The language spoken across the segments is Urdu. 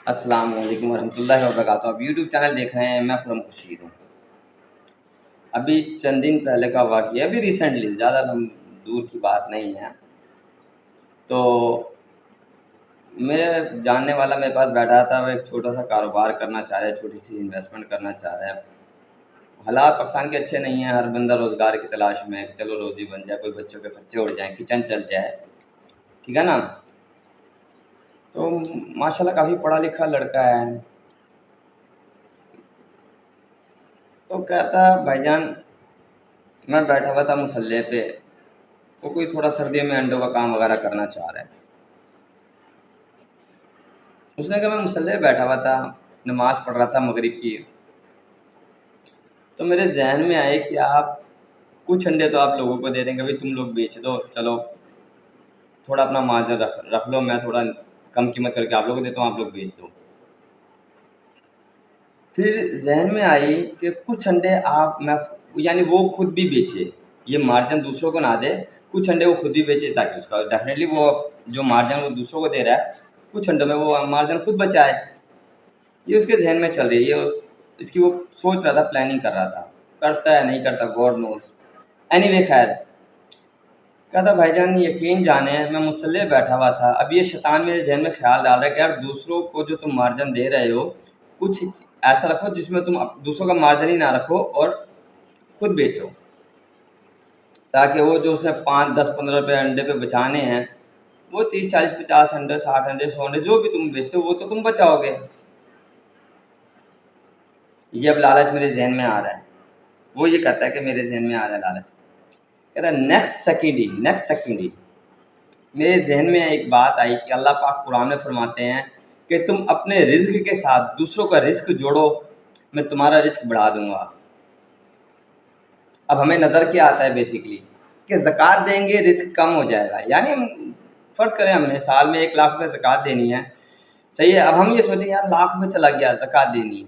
السلام علیکم ورحمۃ اللہ وبرکاتہ. آپ یوٹیوب چینل دیکھ رہے ہیں. میں خرم خورشید ہوں. ابھی چند دن پہلے کا واقعہ، ابھی ریسنٹلی، زیادہ دور کی بات نہیں ہے. تو میرے جاننے والا میرے پاس بیٹھا تھا. وہ ایک چھوٹا سا کاروبار کرنا چاہ رہا ہے، چھوٹی سی انویسٹمنٹ کرنا چاہ رہا ہے. حالات پاکستان کے اچھے نہیں ہیں. ہر بندہ روزگار کی تلاش میں ہے کہ چلو روزی بن جائے، کوئی بچوں کے خرچے اڑ جائیں، کچن چل جائے. ٹھیک ہے نا. تو ماشاءاللہ کافی پڑھا لکھا لڑکا ہے. تو کہتا بھائی جان میں بیٹھا ہوا تھا مسلح پہ. وہ کوئی تھوڑا سردیوں میں انڈوں کا کام وغیرہ کرنا چاہ رہا ہے. اس نے کہا میں مسلح پہ بیٹھا ہوا تھا، نماز پڑھ رہا تھا مغرب کی. تو میرے ذہن میں آئے کہ آپ کچھ انڈے تو آپ لوگوں کو دے دیں گے، بھائی تم لوگ بیچ دو، چلو تھوڑا اپنا مارجن رکھ لو، میں تھوڑا کم قیمت کر کے آپ لوگوں کو دیتا ہوں، آپ لوگ بیچ دو. پھر ذہن میں آئی کہ کچھ انڈے یعنی وہ خود بھی بیچے، یہ مارجن دوسروں کو نہ دے. کچھ انڈے وہ خود بھی بیچے تاکہ اس کا ڈیفینیٹلی وہ جو مارجن وہ دوسروں کو دے رہا ہے، کچھ انڈوں میں وہ مارجن خود بچائے. یہ اس کے ذہن میں چل رہی ہے. اس کی وہ سوچ رہا تھا، پلاننگ کر رہا تھا. کرتا ہے نہیں کرتا گاڈ نوز. اینی وے خیر، کہتا بھائی جان یقین جانے میں مسلح بیٹھا ہوا تھا. اب یہ شیطان میرے ذہن میں خیال ڈال رہا ہے کہ یار دوسروں کو جو تم مارجن دے رہے ہو، کچھ ایسا رکھو جس میں تم دوسروں کا مارجن ہی نہ رکھو اور خود بیچو، تاکہ وہ جو اس نے 5 10 15 روپے انڈے پہ بچانے ہیں، وہ 30 40 50 انڈے 60 انڈے 100 انڈے جو بھی تم بیچتے ہو وہ تو تم بچاؤ گے. یہ اب لالچ میرے ذہن میں آ رہا ہے. وہ یہ کہتا ہے کہ میرے ذہن میں آ رہا ہے لالچ. کہتا ہے نیکسٹ سیکنڈ ہی میرے ذہن میں ایک بات آئی کہ اللہ پاک قرآن میں فرماتے ہیں کہ تم اپنے رزق کے ساتھ دوسروں کا رزق جوڑو، میں تمہارا رزق بڑھا دوں گا. اب ہمیں نظر کیا آتا ہے بیسیکلی کہ زکوٰۃ دیں گے رزق کم ہو جائے گا. یعنی ہم فرض کریں ہم نے سال میں 1 لاکھ روپے زکوٰۃ دینی ہے، صحیح ہے. اب ہم یہ سوچیں یار لاکھ میں چلا گیا زکوٰۃ دینی.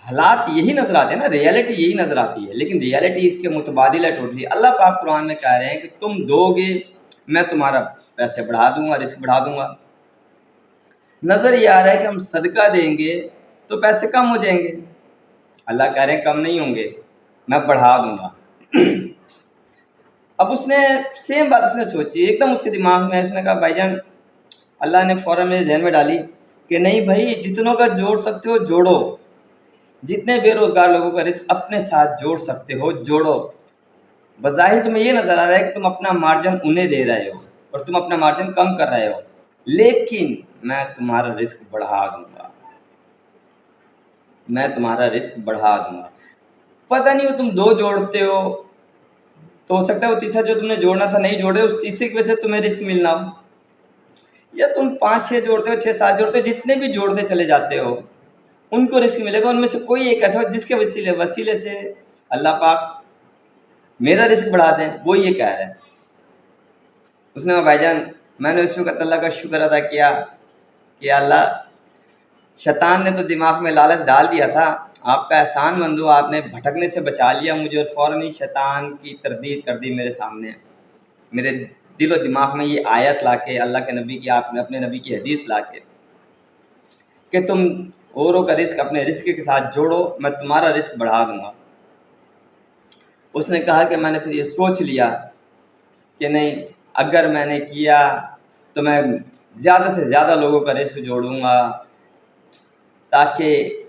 حالات یہی نظر آتے ہیں نا، ریئلٹی یہی نظر آتی ہے، لیکن ریئلٹی اس کے متبادل ہے ٹوٹلی. اللہ پاک قرآن میں کہہ رہے ہیں کہ تم دو گے میں تمہارا پیسے بڑھا دوں گا، رزق بڑھا دوں گا. نظر یہ آ رہا ہے کہ ہم صدقہ دیں گے تو پیسے کم ہو جائیں گے. اللہ کہہ رہے ہیں کم نہیں ہوں گے، میں بڑھا دوں گا. اب اس نے سیم بات اس نے سوچی ایک دم اس کے دماغ میں. اس نے کہا بھائی جان، اللہ نے فوراً میرے ذہن میں ڈالی کہ نہیں بھائی جتنوں کا جوڑ سکتے ہو جوڑو، جتنے بے روزگار لوگوں کا رزق اپنے ساتھ جوڑ سکتے ہو جوڑو. بظاہر تمہیں یہ نظر آ رہا ہے کہ تم اپنا مارجن انہیں دے رہے ہو اور تم اپنا مارجن کم کر رہے ہو، لیکن میں تمہارا رزق بڑھا دوں گا. میں تمہارا رزق بڑھا دوں گا. پتہ نہیں ہو تم 2 جوڑتے ہو تو ہو سکتا ہے وہ تیسرا جو تم نے جوڑنا تھا نہیں جوڑے، اس تیسرے کی وجہ سے تمہیں رزق ملنا ہو. یا تم 5 6 جوڑتے ہو، 6 7 جوڑتے ہو، جتنے بھی جوڑتے چلے جاتے ہو ان کو رزق ملے گا. ان میں سے کوئی ایک ایسا ہو جس کے وسیلے سے اللہ پاک میرا رزق بڑھا دیں. وہ یہ کہہ رہا ہے. اس نے کہا بھائی جان میں نے اس وقت اللہ کا شکر ادا کیا کہ اللہ شیطان نے تو دماغ میں لالچ ڈال دیا تھا، آپ کا احسان مند ہو، آپ نے بھٹکنے سے بچا لیا مجھے. اور فوراً ہی شیطان کی تردید کر دی میرے سامنے، میرے دل و دماغ میں یہ آیت لا کے، اللہ کے نبی کی، آپ نے اپنے نبی کی حدیث لا کے کہ تم اوروں کا رزق اپنے رزق کے ساتھ جوڑو، میں تمہارا رزق بڑھا دوں گا. اس نے کہا کہ میں نے پھر یہ سوچ لیا کہ نہیں، اگر میں نے کیا تو میں زیادہ سے زیادہ لوگوں کا رزق جوڑوں گا تاکہ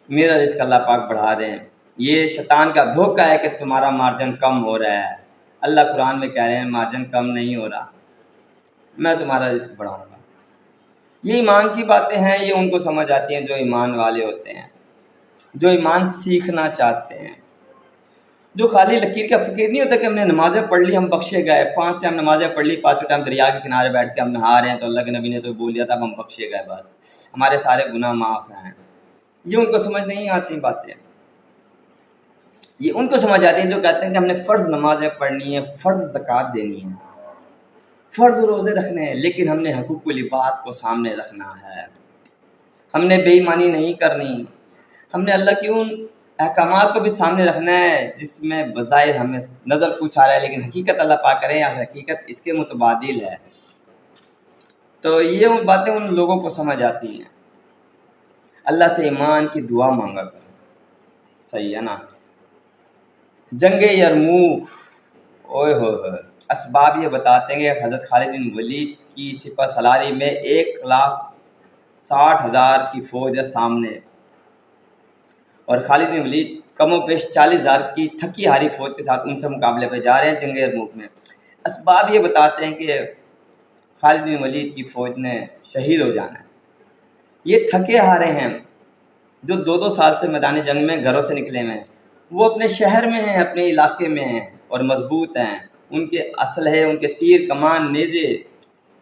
میرا رزق اللہ پاک بڑھا دیں. یہ شیطان کا دھوکہ ہے کہ تمہارا مارجن کم ہو رہا ہے. اللہ قرآن میں کہہ رہے ہیں مارجن کم نہیں ہو رہا، میں تمہارا رزق بڑھاؤں گا. یہ ایمان کی باتیں ہیں، یہ ان کو سمجھ آتی ہیں جو ایمان والے ہوتے ہیں، جو ایمان سیکھنا چاہتے ہیں، جو خالی لکیر کا فکر نہیں ہوتا کہ ہم نے نمازیں پڑھ لی ہم بخشے گئے. 5 ٹائم نمازیں پڑھ لی، 5ویں ٹائم دریا کے کنارے بیٹھ کے ہم نہا رہے ہیں تو اللہ کے نبی نے تو بول دیا تھا ہم بخشے گئے، بس ہمارے سارے گناہ معاف ہیں. یہ ان کو سمجھ نہیں آتی باتیں. یہ ان کو سمجھ آتی ہیں جو کہتے ہیں کہ ہم نے فرض نمازیں پڑھنی ہیں، فرض زکوٰۃ دینی ہے، فرض روزے رکھنے ہیں، لیکن ہم نے حقوق العباد کو سامنے رکھنا ہے. ہم نے بے ایمانی نہیں کرنی. ہم نے اللہ کی ان احکامات کو بھی سامنے رکھنا ہے جس میں بظاہر ہمیں نظر کچھ آ رہا ہے لیکن حقیقت اللہ پاک کرے یا حقیقت اس کے متبادل ہے. تو یہ باتیں ان لوگوں کو سمجھ آتی ہیں. اللہ سے ایمان کی دعا مانگا کرو. صحیح ہے نا. جنگ یرموک، اوئے ہوئے ہوئے، اسباب یہ بتاتے ہیں کہ حضرت خالد بن ولید کی سپہ سالاری میں 1,60,000 کی فوج ہے سامنے، اور خالد بن ولید کم و بیش 40,000 کی تھکی ہاری فوج کے ساتھ ان سے مقابلے پہ جا رہے ہیں جنگ یرموک میں. اسباب یہ بتاتے ہیں کہ خالد بن ولید کی فوج نے شہید ہو جانا ہے. یہ تھکے ہارے ہیں جو 2 سال سے میدان جنگ میں گھروں سے نکلے ہوئے ہیں، وہ اپنے شہر میں ہیں، اپنے علاقے میں ہیں اور مضبوط ہیں. ان کے اسلحے، ان کے تیر کمان نیزے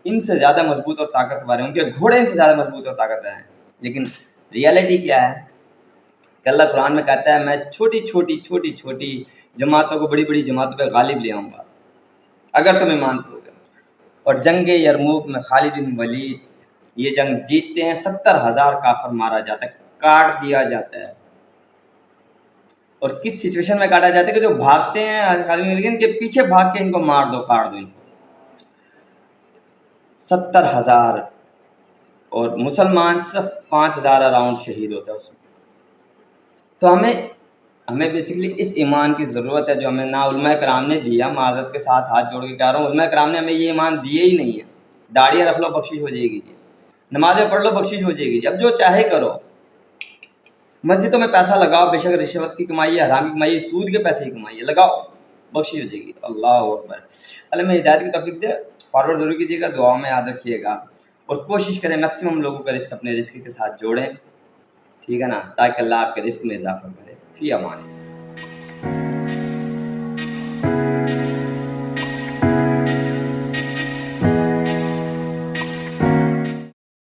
ان سے زیادہ مضبوط اور طاقتور ہیں، ان کے گھوڑے ان سے زیادہ مضبوط اور طاقتور ہیں. لیکن ریالٹی کیا ہے کہ اللہ قرآن میں کہتا ہے میں چھوٹی چھوٹی جماعتوں کو بڑی بڑی جماعتوں پہ غالب لے آؤں گا اگر تم ایمان کرو گے. اور جنگ یرموک میں خالد بن ولید یہ جنگ جیتتے ہیں. 70,000 کافر مارا جاتا ہے، کاٹ دیا جاتا ہے. اور کس سچویشن میں کاٹا جاتا ہے کہ جو بھاگتے ہیں خالد بن ولید کے پیچھے بھاگ کے ان کو مار دو، کاٹ دو ان کو. 70,000 اور مسلمان صرف 5,000 اراؤنڈ شہید ہوتا ہے اس میں. تو ہمیں بیسیکلی اس ایمان کی ضرورت ہے جو ہمیں نہ علماء کرام نے دیا. معذرت کے ساتھ ہاتھ جوڑ کے کہہ رہا ہوں، علماء کرام نے ہمیں یہ ایمان دیے ہی نہیں ہے. داڑیاں رکھ لو بخشش ہو جائے گی جی، نمازیں پڑھ لو بخشش ہو جائے گی جی، اب جو چاہے کرو. مسجدوں میں پیسہ لگاؤ، بے شک رشوت کی کمائی ہے، حرام کی کمائی ہے، سود کے پیسے کی کمائی ہے، لگاؤ بخشش ہو جائے گی. اللہ اکبر. اللہ میں ہدایت کی توفیق دے. فارورڈ ضرور کیجیے گا، دعاؤں میں یاد رکھیے گا، اور کوشش کریں میکسیمم لوگوں کا رزق اپنے رزق کے ساتھ جوڑیں. ٹھیک ہے نا، تاکہ اللہ آپ کے رزق میں اضافہ کرے. فی امان اللہ.